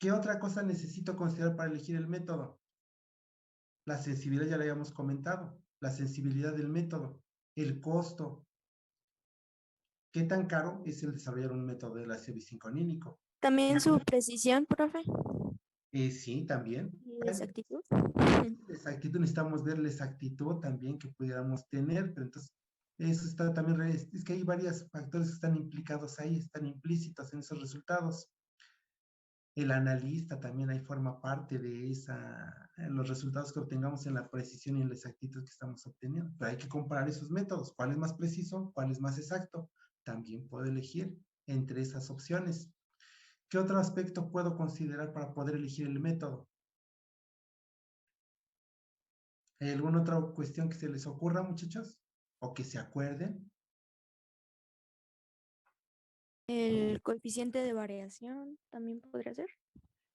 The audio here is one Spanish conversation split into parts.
¿Qué otra cosa necesito considerar para elegir el método? La sensibilidad ya la habíamos comentado, la sensibilidad del método, el costo. ¿Qué tan caro es el desarrollar un método del ácido biciclonínico? También su precisión, profe, Sí, también. y exactitud. Exactitud, necesitamos ver la exactitud también que pudiéramos tener, pero entonces eso está también, es que hay varios factores que están implicados ahí, están implícitos en esos resultados. El analista también ahí forma parte de los resultados que obtengamos en la precisión y en la exactitud que estamos obteniendo. Pero hay que comparar esos métodos, cuál es más preciso, cuál es más exacto. También puedo elegir entre esas opciones. ¿Qué otro aspecto puedo considerar para poder elegir el método? ¿Hay alguna otra cuestión que se les ocurra, muchachos? ¿O que se acuerden? El coeficiente de variación también podría ser.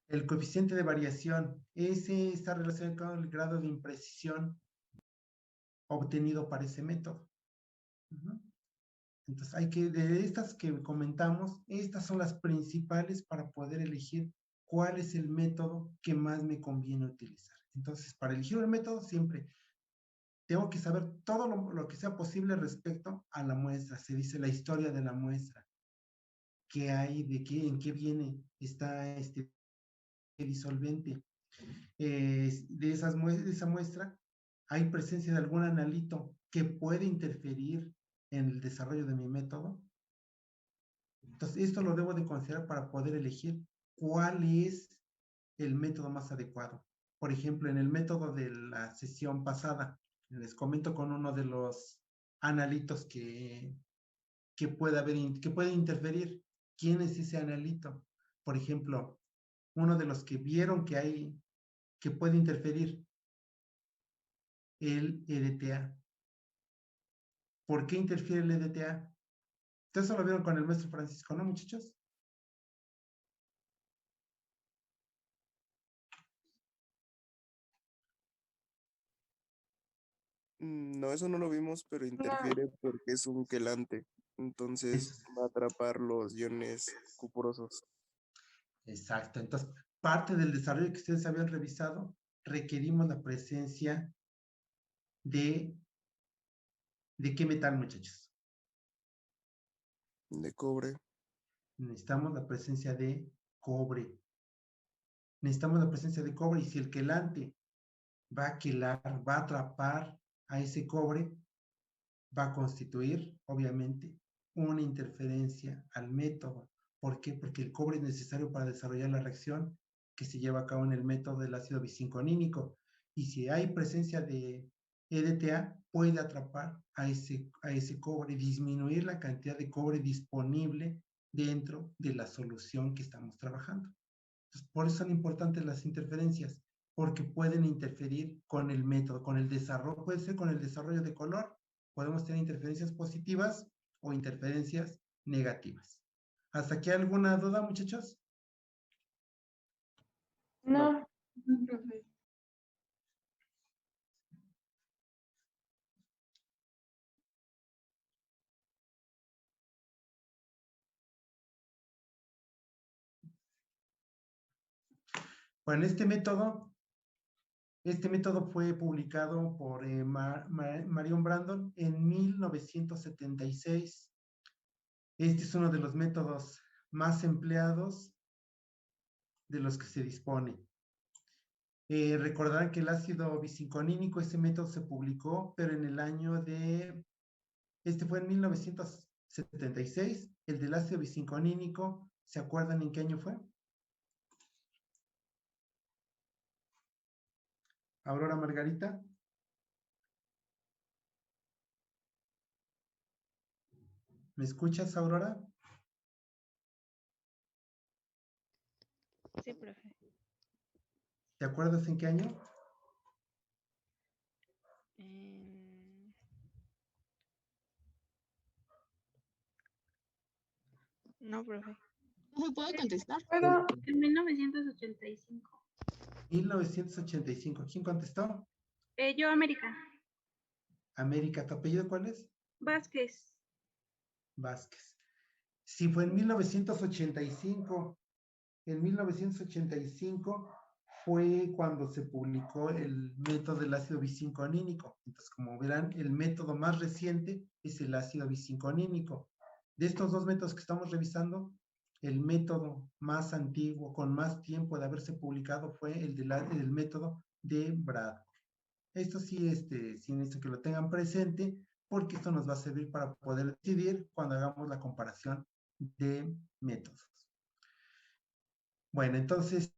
El coeficiente de variación, ese está relacionado con el grado de imprecisión obtenido para ese método. Uh-huh. Entonces, de estas que comentamos, estas son las principales para poder elegir cuál es el método que más me conviene utilizar. Entonces, para elegir el método, siempre tengo que saber todo lo que sea posible respecto a la muestra. Se dice la historia de la muestra. ¿Qué hay? ¿En qué viene? ¿Está disolvente? De esa muestra, ¿hay presencia de algún analito que puede interferir en el desarrollo de mi método? Entonces, esto lo debo de considerar para poder elegir cuál es el método más adecuado. Por ejemplo, en el método de la sesión pasada, les comento con uno de los analitos que puede interferir. ¿Quién es ese analito? Por ejemplo, uno de los que vieron que puede interferir, el EDTA. ¿Por qué interfiere el EDTA? Ustedes lo vieron con el maestro Francisco, ¿no, muchachos? No, eso no lo vimos, pero interfiere porque es un quelante. Entonces Es, va a atrapar los iones cuprosos. exacto. Entonces, parte del desarrollo que ustedes habían revisado, requerimos la presencia de qué metal, muchachos. De cobre. Necesitamos la presencia de cobre. Necesitamos la presencia de cobre y si el quelante va a quelar, va a atrapar a ese cobre, va a constituir, obviamente, una interferencia al método. ¿Por qué? Porque el cobre es necesario para desarrollar la reacción que se lleva a cabo en el método del ácido bicilconínico. Y si hay presencia de EDTA, puede atrapar a ese cobre, disminuir la cantidad de cobre disponible dentro de la solución que estamos trabajando. Entonces, por eso son importantes las interferencias, porque pueden interferir con el método, con el desarrollo, puede ser con el desarrollo de color, podemos tener interferencias positivas o interferencias negativas. ¿Hasta aquí alguna duda, muchachos? No, profe. Bueno, este método fue publicado por Marion Brandon en 1976. Este es uno de los métodos más empleados de los que se dispone. Recordarán que el ácido bicilconínico, ese método se publicó, pero en el año este fue en 1976. El del ácido bicilconínico, ¿se acuerdan en qué año fue? Aurora Margarita. ¿Me escuchas, Aurora? Sí, profe. ¿Te acuerdas en qué año? No, profe. ¿No puedo contestar? Pero en 1985. 1985. ¿Quién contestó? Yo, América. América. ¿Tu apellido cuál es? Vázquez. Vázquez. Sí, fue en 1985. en 1985 fue cuando se publicó el método del ácido bicincoanínico. Entonces, como verán, el método más reciente es el ácido bicincoanínico. De estos dos métodos que estamos revisando, el método más antiguo, con más tiempo de haberse publicado, fue el método de Bradford. Esto sí, sí necesito que lo tengan presente, porque esto nos va a servir para poder decidir cuando hagamos la comparación de métodos. Bueno, entonces,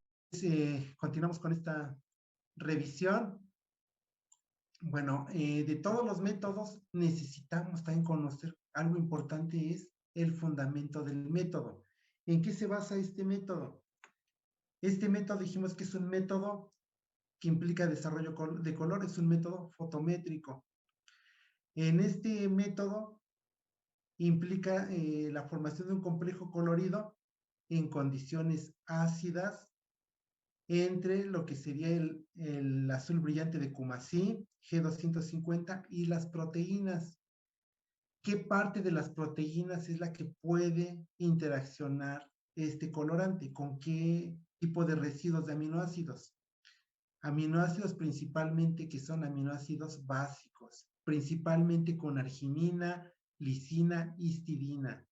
continuamos con esta revisión. Bueno, de todos los métodos necesitamos también conocer algo importante, es el fundamento del método. ¿En qué se basa este método? Este método dijimos que es un método que implica desarrollo de color, es un método fotométrico. En este método implica la formación de un complejo colorido en condiciones ácidas entre lo que sería el azul brillante de Cumasí, G250, y las proteínas. ¿Qué parte de las proteínas es la que puede interaccionar este colorante? ¿Con qué tipo de residuos de aminoácidos? Aminoácidos principalmente que son aminoácidos básicos, principalmente con arginina, lisina, histidina,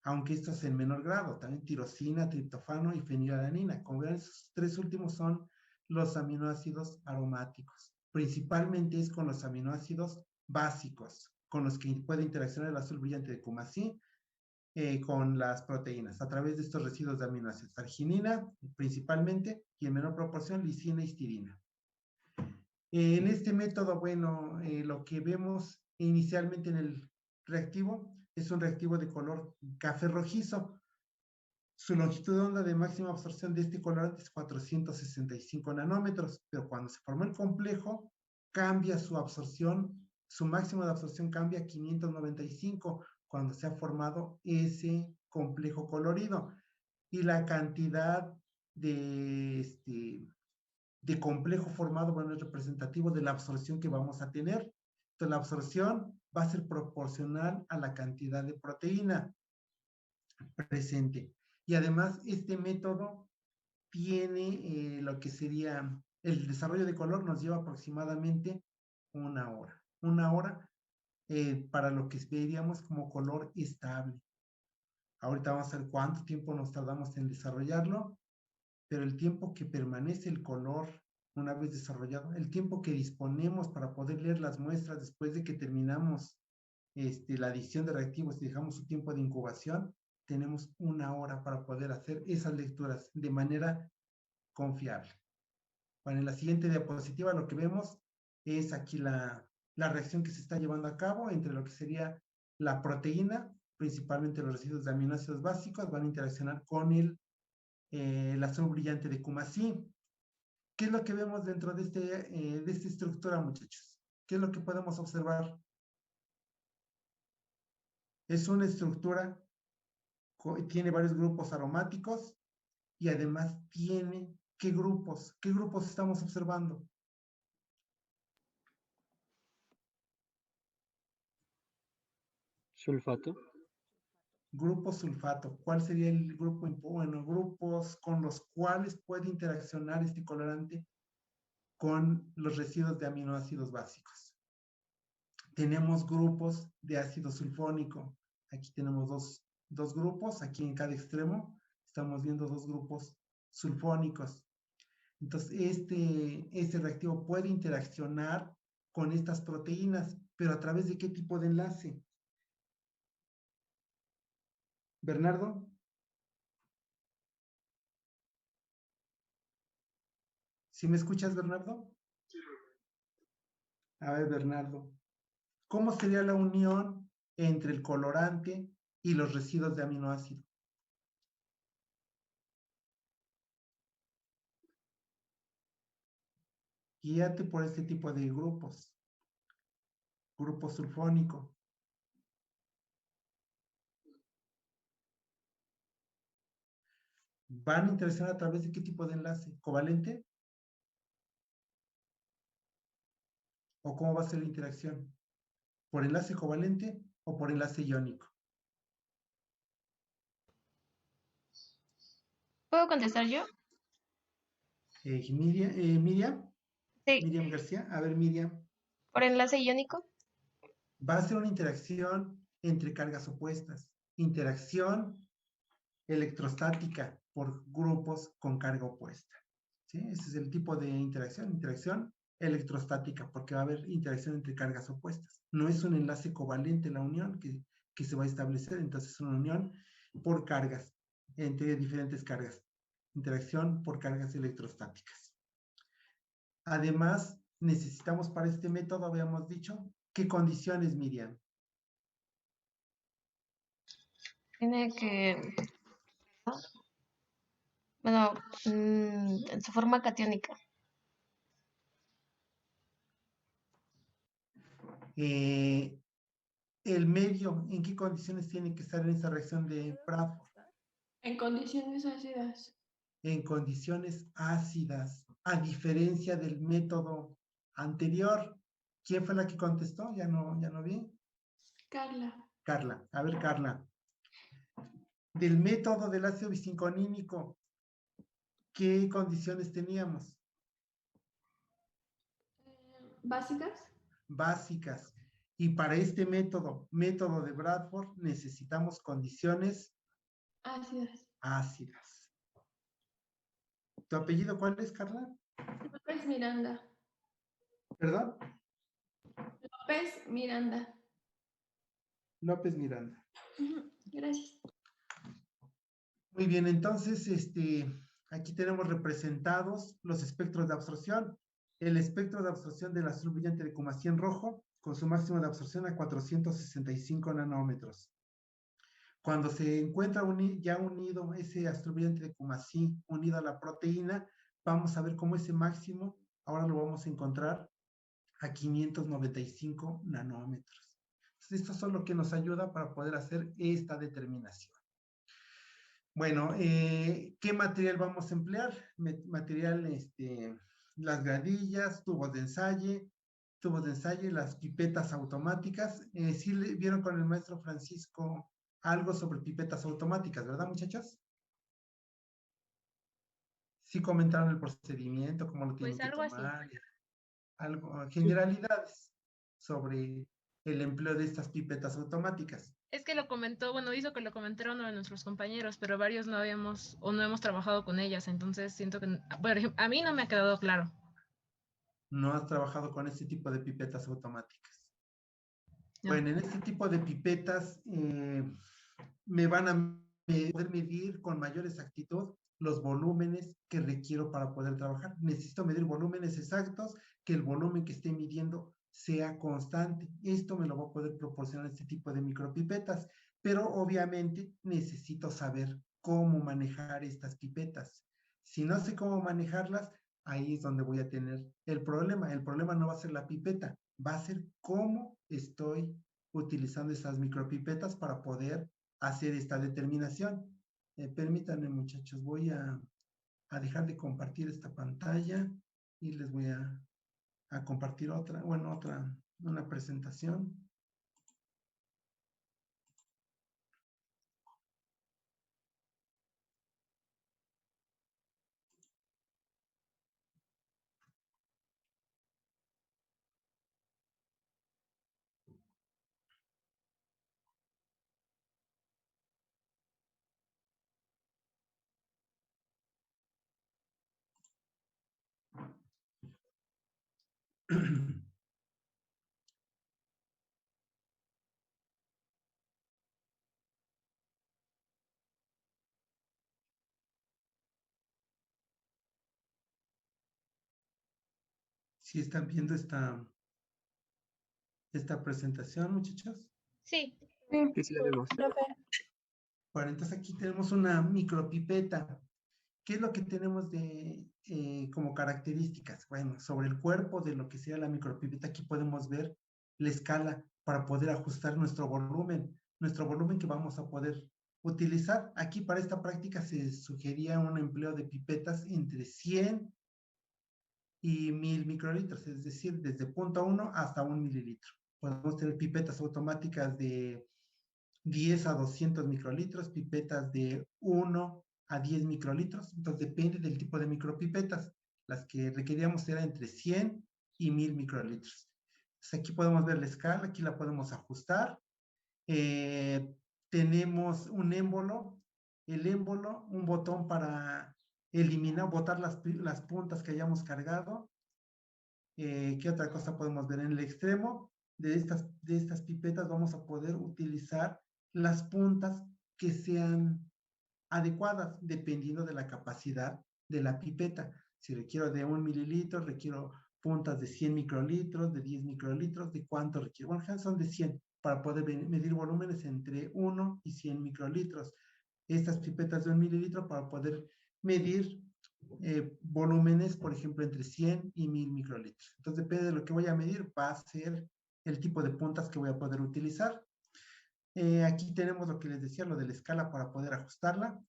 aunque estos en menor grado, también tirosina, triptofano y fenilalanina. Como ven, esos tres últimos son los aminoácidos aromáticos. Principalmente es con los aminoácidos básicos, con los que puede interaccionar el azul brillante de Cumasí con las proteínas, a través de estos residuos de aminoácidos. Arginina, principalmente, y en menor proporción, lisina y histidina. En este método, bueno, lo que vemos inicialmente en el reactivo es un reactivo de color café rojizo. Su longitud de onda de máxima absorción de este colorante es 465 nanómetros, pero cuando se formó el complejo, cambia su absorción, su máximo de absorción cambia a 595 cuando se ha formado ese complejo colorido. Y la cantidad de complejo formado, bueno, es representativo de la absorción que vamos a tener. Entonces, la absorción va a ser proporcional a la cantidad de proteína presente. Y además, este método tiene lo que sería el desarrollo de color, nos lleva aproximadamente una hora. Una hora para lo que veríamos como color estable. Ahorita vamos a ver cuánto tiempo nos tardamos en desarrollarlo, pero el tiempo que permanece el color una vez desarrollado, el tiempo que disponemos para poder leer las muestras después de que terminamos la adición de reactivos y dejamos su tiempo de incubación, tenemos una hora para poder hacer esas lecturas de manera confiable. Bueno, en la siguiente diapositiva lo que vemos es aquí la reacción que se está llevando a cabo entre lo que sería la proteína, principalmente los residuos de aminoácidos básicos, van a interaccionar con el azul brillante de Cumasí. ¿Qué es lo que vemos dentro de esta estructura, muchachos? ¿Qué es lo que podemos observar? Es una estructura, tiene varios grupos aromáticos y además tiene, ¿qué grupos? ¿Qué grupos estamos observando? Sulfato. Grupo sulfato. ¿Cuál sería el grupo? Bueno, grupos con los cuales puede interaccionar este colorante con los residuos de aminoácidos básicos. Tenemos grupos de ácido sulfónico. Aquí tenemos dos grupos, aquí en cada extremo estamos viendo dos grupos sulfónicos. Entonces, este reactivo puede interaccionar con estas proteínas, pero ¿a través de qué tipo de enlace? ¿Bernardo? ¿Sí me escuchas, Bernardo? A ver, Bernardo, ¿cómo sería la unión entre el colorante y los residuos de aminoácido? Guíate por este tipo de grupos. Grupo sulfónico. ¿Van a interaccionar a través de qué tipo de enlace? ¿Covalente? ¿O cómo va a ser la interacción? ¿Por enlace covalente o por enlace iónico? ¿Puedo contestar yo? Miriam Sí, García. A ver, Miriam. por enlace iónico. Va a ser una interacción entre cargas opuestas. Interacción electrostática por grupos con carga opuesta. ¿Sí? Ese es el tipo de interacción electrostática, porque va a haber interacción entre cargas opuestas. No es un enlace covalente la unión que se va a establecer, entonces es una unión por cargas, entre diferentes cargas. Interacción por cargas electrostáticas. Además, necesitamos para este método, habíamos dicho, ¿qué condiciones, Miriam? Tiene que, bueno, en su forma catiónica. El medio, ¿en qué condiciones tiene que estar en esa reacción de Bradford? En condiciones ácidas. En condiciones ácidas, a diferencia del método anterior. ¿Quién fue la que contestó? Ya no vi. Carla. Carla. A ver, Carla. Del método del ácido biciclonínico, ¿qué condiciones teníamos? Básicas. Básicas. Y para este método de Bradford, necesitamos condiciones Ácidas. ácidas. ¿Tu apellido cuál es, Carla? López Miranda. ¿Perdón? López Miranda. López Miranda. Gracias. Muy bien, entonces, aquí tenemos representados los espectros de absorción. El espectro de absorción del azul brillante de Cumasí en rojo, con su máximo de absorción a 465 nanómetros. Cuando se encuentra ya unido ese azul brillante de Cumasí, unido a la proteína, vamos a ver cómo ese máximo, ahora lo vamos a encontrar a 595 nanómetros. Entonces, esto es lo que nos ayuda para poder hacer esta determinación. Bueno, ¿qué material vamos a emplear? Material, las gradillas, tubos de ensayo, las pipetas automáticas. Sí vieron con el maestro Francisco algo sobre pipetas automáticas, ¿verdad, muchachos? Sí comentaron el procedimiento, cómo lo tienen Pues que algo así. tomar, generalidades sobre el empleo de estas pipetas automáticas. Es que lo comentó, bueno, hizo que lo comentara uno de nuestros compañeros, pero varios no habíamos o no hemos trabajado con ellas, entonces siento que, por ejemplo, a mí no me ha quedado claro. No has trabajado con este tipo de pipetas automáticas. No. Bueno, en este tipo de pipetas me van a poder medir con mayor exactitud los volúmenes que requiero para poder trabajar. Necesito medir volúmenes exactos, que el volumen que esté midiendo sea constante. Esto me lo va a poder proporcionar este tipo de micropipetas, pero obviamente necesito saber cómo manejar estas pipetas. Si no sé cómo manejarlas, ahí es donde voy a tener el problema. El problema no va a ser la pipeta, va a ser cómo estoy utilizando esas micropipetas para poder hacer esta determinación. Permítanme, muchachos, voy a dejar de compartir esta pantalla y les voy a compartir una presentación. ¿Sí están viendo esta presentación, muchachos? Sí. Sí, sí, la vemos. Bueno, entonces aquí tenemos una micropipeta. ¿Qué es lo que tenemos como características? Bueno, sobre el cuerpo de lo que sea la micropipeta, aquí podemos ver la escala para poder ajustar nuestro volumen que vamos a poder utilizar. Aquí para esta práctica se sugería un empleo de pipetas entre 100 y 1000 microlitros, es decir, desde 0.1 hasta 1 mililitro. Podemos tener pipetas automáticas de 10 a 200 microlitros, pipetas de 1 a 10 microlitros. Entonces depende del tipo de micropipetas. Las que requeríamos era entre 100 y 1000 microlitros. Entonces aquí podemos ver la escala, aquí la podemos ajustar. Tenemos un émbolo, el émbolo, un botón para eliminar, botar las puntas que hayamos cargado. ¿Qué otra cosa podemos ver? En el extremo de estas pipetas vamos a poder utilizar las puntas que sean adecuadas dependiendo de la capacidad de la pipeta. Si requiero de 1 mililitro, requiero puntas de 100 microlitros, de 10 microlitros, ¿de cuánto requiero? Bueno, son de 100 para poder medir volúmenes entre 1 y 100 microlitros. Estas pipetas de 1 mililitro para poder medir volúmenes, por ejemplo, entre 100 y 1000 microlitros. Entonces, depende de lo que voy a medir, va a ser el tipo de puntas que voy a poder utilizar. Aquí tenemos lo que les decía, lo de la escala para poder ajustarla.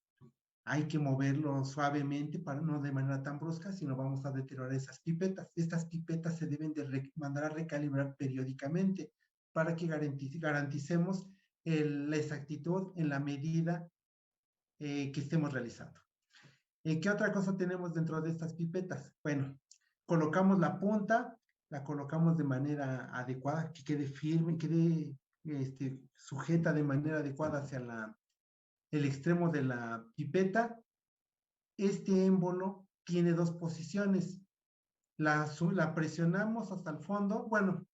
Hay que moverlo suavemente, para no de manera tan brusca, sino vamos a deteriorar esas pipetas. Estas pipetas se deben de mandar a recalibrar periódicamente para que garanticemos la exactitud en la medida que estemos realizando. ¿Qué otra cosa tenemos dentro de estas pipetas? Bueno, colocamos la punta, la colocamos de manera adecuada, que quede firme, quede sujeta de manera adecuada hacia el extremo de la pipeta. Este émbolo tiene dos posiciones. La presionamos hasta el fondo. Bueno,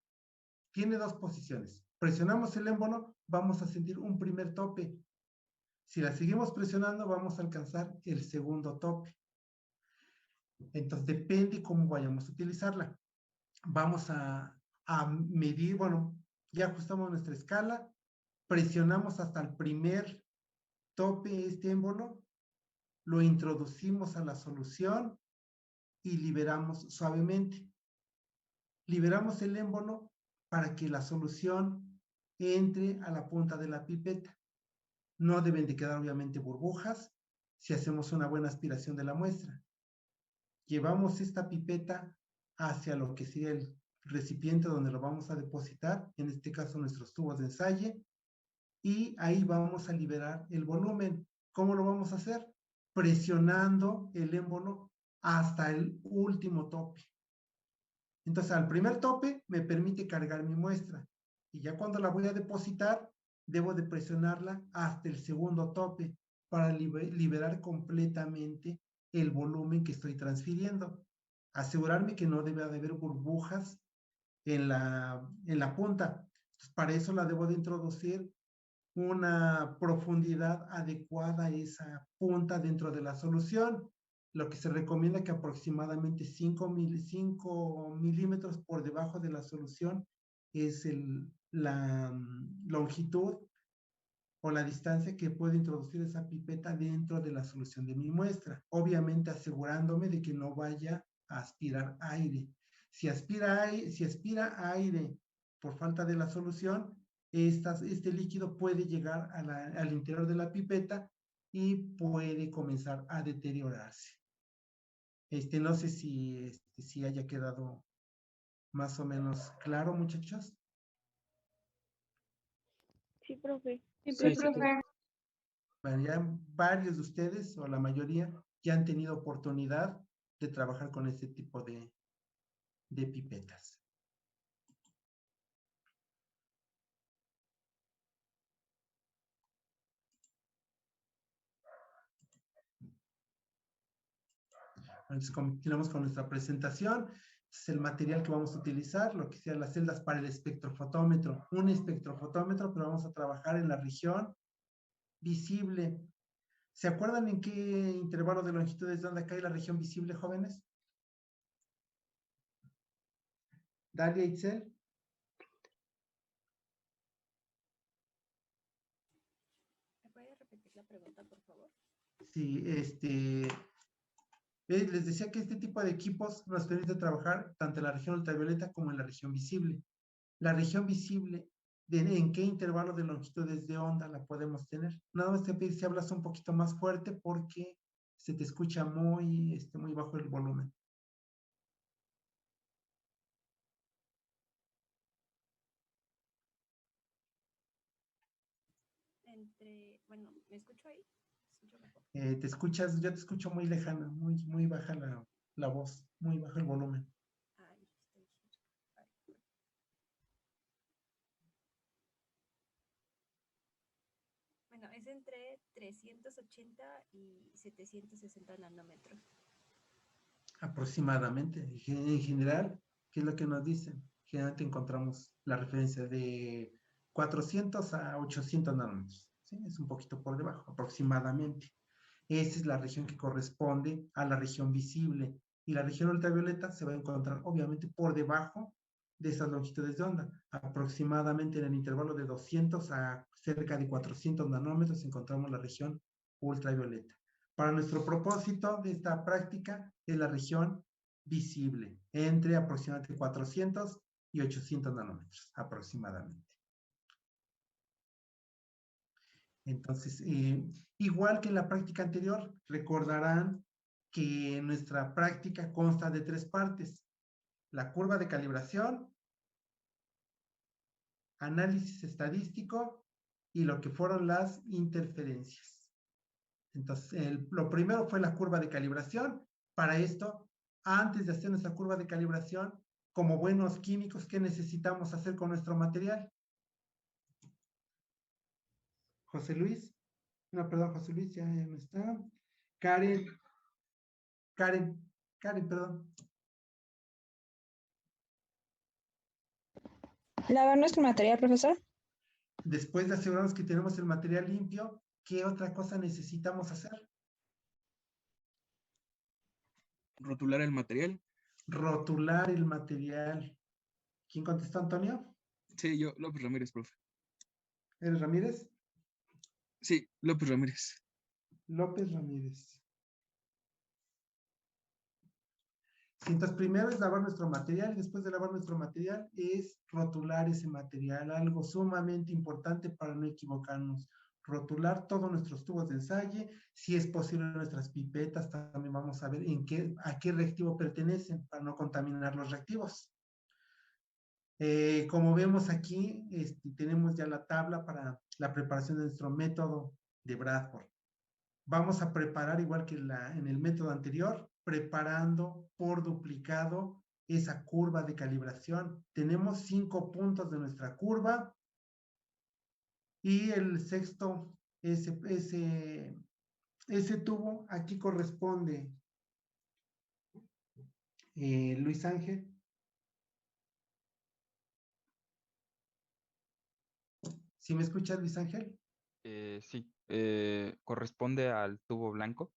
tiene dos posiciones. Presionamos el émbolo, vamos a sentir un primer tope. Si la seguimos presionando, vamos a alcanzar el segundo tope. Entonces, depende cómo vayamos a utilizarla. Vamos a medir, bueno, ya ajustamos nuestra escala, presionamos hasta el primer tope este émbolo, lo introducimos a la solución y liberamos suavemente. Liberamos el émbolo para que la solución entre a la punta de la pipeta. No deben de quedar obviamente burbujas si hacemos una buena aspiración de la muestra. Llevamos esta pipeta hacia lo que sería el recipiente donde lo vamos a depositar, en este caso nuestros tubos de ensayo, y ahí vamos a liberar el volumen. ¿Cómo lo vamos a hacer? Presionando el émbolo hasta el último tope. Entonces, al primer tope me permite cargar mi muestra, y ya cuando la voy a depositar, debo de presionarla hasta el segundo tope para liberar completamente el volumen que estoy transfiriendo. Asegurarme que no debe haber burbujas en la punta. Entonces, para eso la debo de introducir una profundidad adecuada a esa punta dentro de la solución. Lo que se recomienda que aproximadamente 5 milímetros por debajo de la solución es la longitud o la distancia que puedo introducir esa pipeta dentro de la solución de mi muestra, obviamente asegurándome de que no vaya a aspirar aire. Si aspira aire por falta de la solución, este líquido puede llegar al interior de la pipeta y puede comenzar a deteriorarse. No sé si haya quedado más o menos claro, muchachos. Sí, profe. Sí, profe. Bueno, ya varios de ustedes, o la mayoría, ya han tenido oportunidad de trabajar con este tipo de pipetas. Entonces, continuamos con nuestra presentación. Es el material que vamos a utilizar, lo que sean las celdas para el espectrofotómetro. Un espectrofotómetro, pero vamos a trabajar en la región visible. ¿Se acuerdan en qué intervalo de longitudes de onda cae la región visible, jóvenes? Dalia, Itzel. ¿Me puede repetir la pregunta, por favor? Sí, les decía que este tipo de equipos nos permite trabajar tanto en la región ultravioleta como en la región visible. La región visible, ¿en qué intervalo de longitudes de onda la podemos tener? Nada más te pido si hablas un poquito más fuerte porque se te escucha muy bajo el volumen. Bueno, ¿me escucho ahí? ¿Me escucho mejor? Te escuchas, yo te escucho muy lejana, muy baja la voz, muy bajo el volumen. Bueno, es entre 380 y 760 nanómetros. Aproximadamente. En general, ¿qué es lo que nos dicen? Generalmente encontramos la referencia de 400 a 800 nanómetros. ¿Sí? Es un poquito por debajo, aproximadamente. Esa es la región que corresponde a la región visible. Y la región ultravioleta se va a encontrar, obviamente, por debajo de esas longitudes de onda. Aproximadamente en el intervalo de 200 a cerca de 400 nanómetros encontramos la región ultravioleta. Para nuestro propósito de esta práctica es la región visible, entre aproximadamente 400 y 800 nanómetros, aproximadamente. Entonces, igual que en la práctica anterior, recordarán que nuestra práctica consta de 3 partes. La curva de calibración, análisis estadístico y lo que fueron las interferencias. Entonces, lo primero fue la curva de calibración. Para esto, antes de hacer nuestra curva de calibración, como buenos químicos, ¿qué necesitamos hacer con nuestro material? José Luis. No, perdón, José Luis ya no está. Karen, perdón. ¿Lavar nuestro material, profesor? Después de asegurarnos que tenemos el material limpio, ¿qué otra cosa necesitamos hacer? Rotular el material. Rotular el material. ¿Quién contestó, Antonio? Sí, yo, López Ramírez, profe. ¿Eres Ramírez? Sí, López Ramírez. López Ramírez. Sí, entonces, primero es lavar nuestro material y después de lavar nuestro material es rotular ese material, algo sumamente importante para no equivocarnos. Rotular todos nuestros tubos de ensayo, si es posible nuestras pipetas, también vamos a ver a qué reactivo pertenecen para no contaminar los reactivos. Como vemos aquí, tenemos ya la tabla para la preparación de nuestro método de Bradford. Vamos a preparar igual que en el método anterior, preparando por duplicado esa curva de calibración. Tenemos 5 puntos de nuestra curva y el sexto, ese tubo aquí corresponde, Luis Ángel. ¿Sí me escuchas, Luis Ángel? Sí, corresponde al tubo blanco.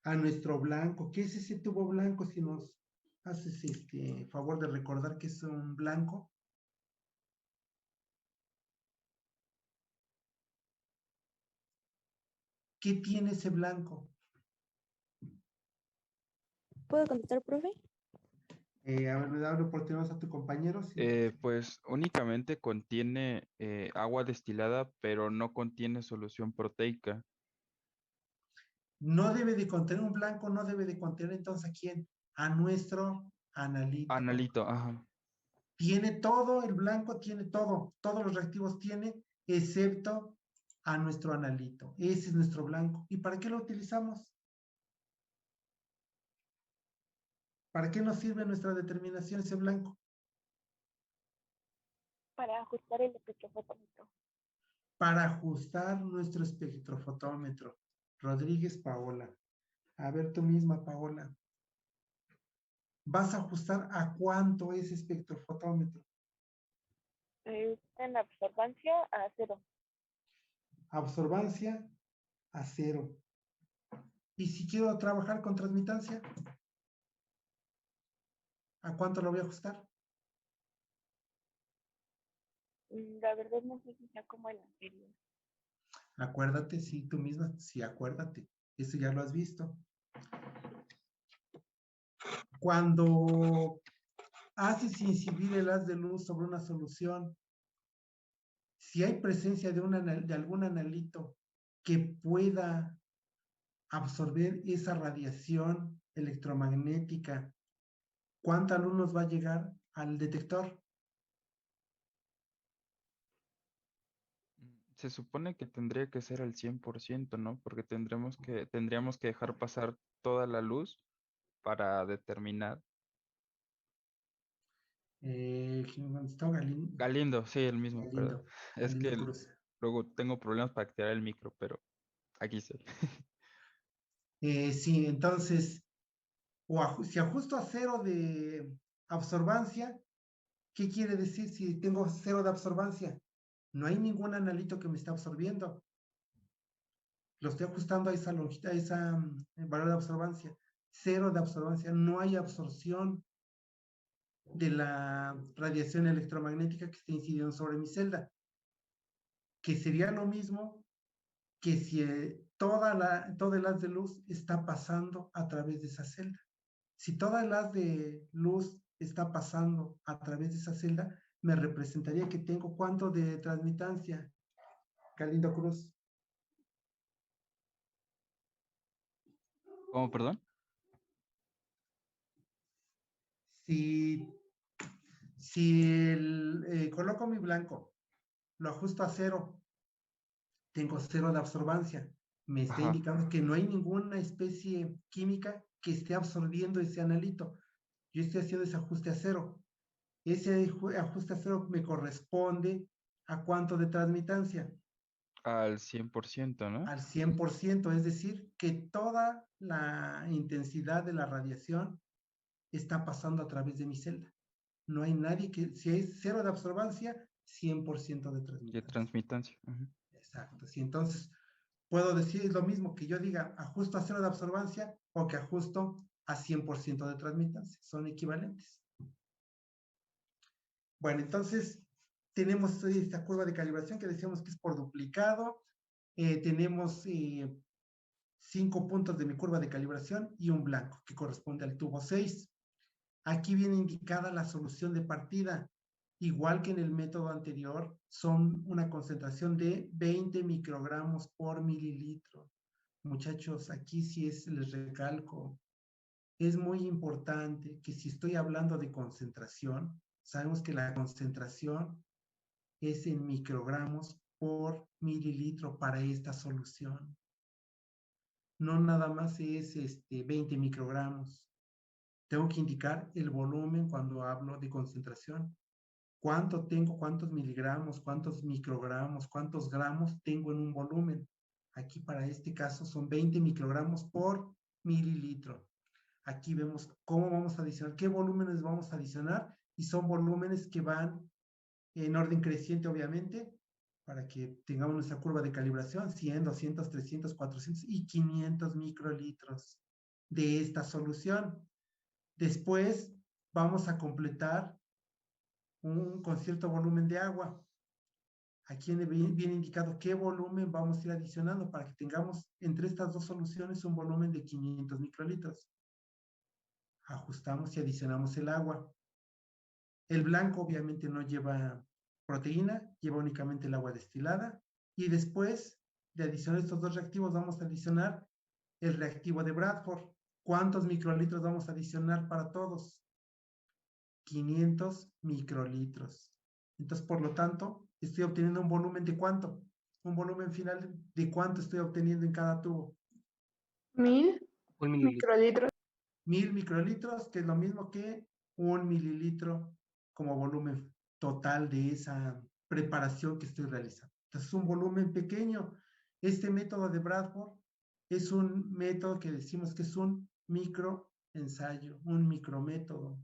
A nuestro blanco. ¿Qué es ese tubo blanco? Si nos haces favor de recordar que es un blanco. ¿Qué tiene ese blanco? ¿Puedo contestar, profe? A ver, le da la oportunidad a tu compañero. Pues únicamente contiene agua destilada, pero no contiene solución proteica. No debe de contener un blanco, no debe de contener entonces ¿a quién? A nuestro analito. Analito, ajá. Tiene todo, el blanco tiene todo, todos los reactivos tiene, excepto a nuestro analito. Ese es nuestro blanco. ¿Y para qué lo utilizamos? ¿Para qué nos sirve nuestra determinación ese blanco? Para ajustar el espectrofotómetro. Para ajustar nuestro espectrofotómetro. Rodríguez Paola. A ver tú misma, Paola. ¿Vas a ajustar a cuánto ese espectrofotómetro? En absorbancia a 0. Absorbancia a 0. ¿Y si quiero trabajar con transmitancia? ¿A cuánto lo voy a ajustar? La verdad no sé si sea como el anterior. Acuérdate, sí, tú misma, sí, acuérdate. Eso ya lo has visto. Cuando haces incidir el haz de luz sobre una solución, si hay presencia de algún analito que pueda absorber esa radiación electromagnética, ¿cuánta luz nos va a llegar al detector? Se supone que tendría que ser al 100%, ¿no? Porque tendríamos que dejar pasar toda la luz para determinar. ¿Dónde está Galindo? Galindo, sí, el mismo, perdón. Galindo, Es Galindo que Cruz. luego tengo problemas para activar el micro, pero aquí estoy. Sí, entonces, si ajusto a 0 de absorbancia, ¿qué quiere decir si tengo 0 de absorbancia? No hay ningún analito que me esté absorbiendo. Lo estoy ajustando a esa longitud, a esa valor de absorbancia. 0 de absorbancia, no hay absorción de la radiación electromagnética que está incidiendo sobre mi celda, que sería lo mismo que si todo el haz de luz está pasando a través de esa celda. Si toda el haz de luz está pasando a través de esa celda, me representaría que tengo cuánto de transmitancia, Galindo Cruz. ¿Cómo, perdón? Si coloco mi blanco, lo ajusto a 0, tengo 0 de absorbancia. Me está Ajá. indicando que no hay ninguna especie química que esté absorbiendo ese analito. Yo estoy haciendo ese ajuste a 0. Ese ajuste a 0 me corresponde a cuánto de transmitancia. Al 100%, ¿no? Al 100%, es decir, que toda la intensidad de la radiación está pasando a través de mi celda. No hay nadie que, si hay 0 de absorbancia, 100% de De transmitancia. transmitancia. Ujú. Exacto. Sí, entonces puedo decir lo mismo que yo diga ajusto a 0 de absorbancia o que ajusto a 100% de transmitancia. Son equivalentes. Bueno, entonces tenemos esta curva de calibración que decíamos que es por duplicado. Tenemos 5 puntos de mi curva de calibración y un blanco que corresponde al tubo 6. Aquí viene indicada la solución de partida. Igual que en el método anterior, son una concentración de 20 microgramos por mililitro. Muchachos, aquí sí les recalco, es muy importante que si estoy hablando de concentración, sabemos que la concentración es en microgramos por mililitro para esta solución. No nada más es 20 microgramos. Tengo que indicar el volumen cuando hablo de concentración. ¿Cuánto tengo? ¿Cuántos miligramos? ¿Cuántos microgramos? ¿Cuántos gramos tengo en un volumen? Aquí para este caso son 20 microgramos por mililitro. Aquí vemos cómo vamos a adicionar, qué volúmenes vamos a adicionar y son volúmenes que van en orden creciente, obviamente, para que tengamos nuestra curva de calibración, 100, 200, 300, 400 y 500 microlitros de esta solución. Después vamos a completar con cierto volumen de agua. Aquí viene indicado qué volumen vamos a ir adicionando para que tengamos entre estas dos soluciones un volumen de 500 microlitros. Ajustamos y adicionamos el agua. El blanco obviamente no lleva proteína, lleva únicamente el agua destilada. Y después de adicionar estos dos reactivos vamos a adicionar el reactivo de Bradford. ¿Cuántos microlitros vamos a adicionar para todos? 500 microlitros. Entonces, por lo tanto, estoy obteniendo un volumen de ¿cuánto? Un volumen final de ¿cuánto estoy obteniendo en cada tubo? 1000 Un mililitro. microlitros. 1000 microlitros, que es lo mismo que 1 mililitro como volumen total de esa preparación que estoy realizando. Entonces, es un volumen pequeño. Este método de Bradford es un método que decimos que es un microensayo, un micrométodo.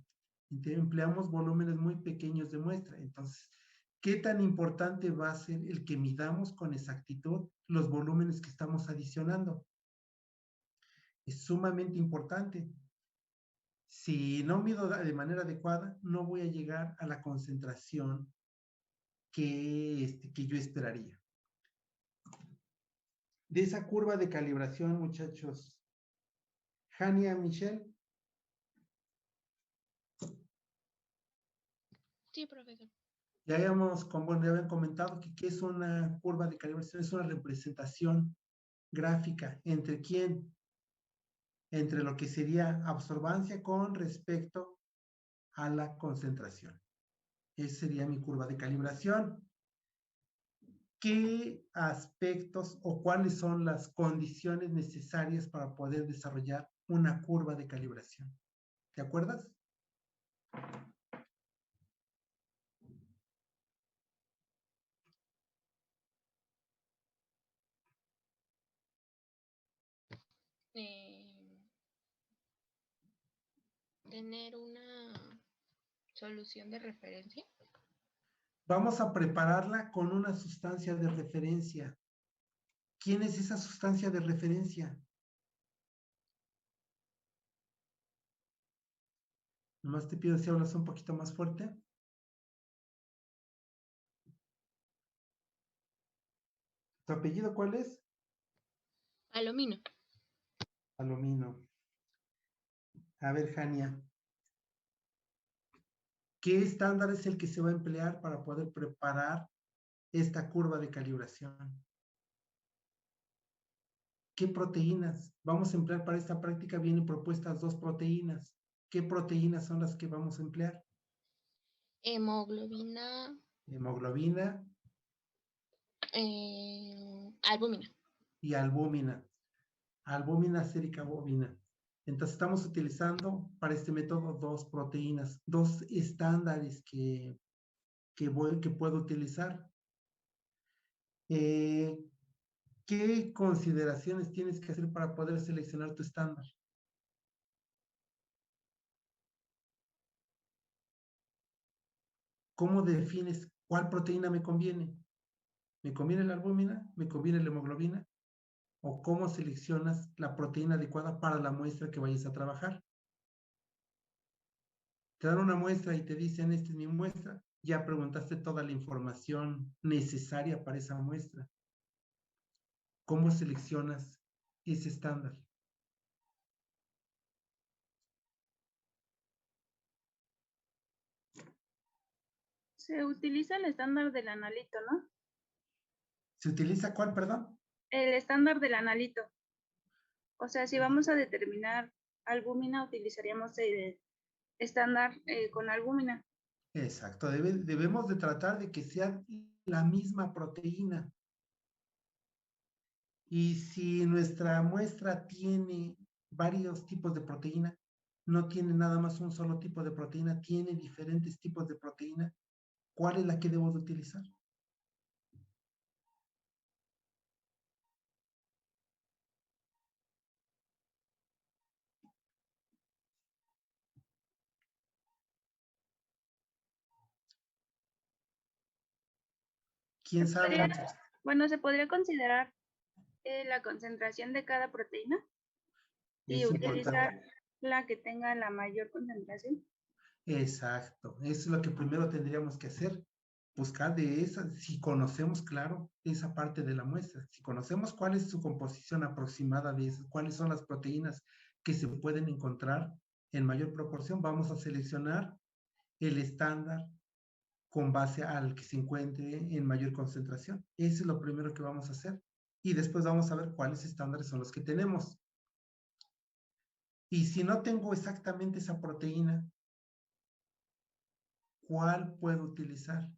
Empleamos volúmenes muy pequeños de muestra. Entonces, ¿qué tan importante va a ser el que midamos con exactitud los volúmenes que estamos adicionando? Es sumamente importante. Si no mido de manera adecuada, no voy a llegar a la concentración que yo esperaría. De esa curva de calibración, muchachos, Jania, Michelle. Sí, profesor. Ya habían comentado que es una curva de calibración, es una representación gráfica. ¿Entre quién? Entre lo que sería absorbancia con respecto a la concentración. Esa sería mi curva de calibración. qué aspectos o cuáles son las condiciones necesarias para poder desarrollar una curva de calibración. ¿Te acuerdas? Tener una solución de referencia. Vamos a prepararla con una sustancia de referencia. ¿Quién es esa sustancia de referencia? Nomás te pido si hablas un poquito más fuerte. ¿Tu apellido cuál es? Alumino. Alumino. A ver, Jania. ¿Qué estándar es el que se va a emplear para poder preparar esta curva de calibración? ¿Qué proteínas? Vamos a emplear para esta práctica, vienen propuestas 2 proteínas. ¿Qué proteínas son las que vamos a emplear? Hemoglobina. Hemoglobina Albúmina. y albúmina. Albúmina sérica bovina. Entonces estamos utilizando para este método 2 proteínas, 2 estándares que puedo utilizar. ¿Qué consideraciones tienes que hacer para poder seleccionar tu estándar? ¿Cómo defines cuál proteína me conviene? ¿Me conviene la albúmina? ¿Me conviene la hemoglobina? ¿O cómo seleccionas la proteína adecuada para la muestra que vayas a trabajar? Te dan una muestra y te dicen, esta es mi muestra. Ya preguntaste toda la información necesaria para esa muestra. ¿Cómo seleccionas ese estándar? Se utiliza el estándar del analito, ¿no? ¿Se utiliza cuál, perdón? El estándar del analito. O sea, si vamos a determinar albúmina, utilizaríamos el estándar con albúmina. Exacto, debemos de tratar de que sea la misma proteína. Y si nuestra muestra tiene varios tipos de proteína, no tiene nada más un solo tipo de proteína, tiene diferentes tipos de proteína, ¿cuál es la que debo de utilizar? ¿Quién sabe? Bueno, se podría considerar la concentración de cada proteína y Es utilizar importante. la que tenga la mayor concentración. Exacto, eso es lo que primero tendríamos que hacer, buscar de esa, si conocemos, claro, esa parte de la muestra, si conocemos cuál es su composición aproximada de esas, cuáles son las proteínas que se pueden encontrar en mayor proporción, vamos a seleccionar el estándar con base al que se encuentre en mayor concentración. Eso es lo primero que vamos a hacer. Y después vamos a ver cuáles estándares son los que tenemos. Y si no tengo exactamente esa proteína, ¿cuál puedo utilizar?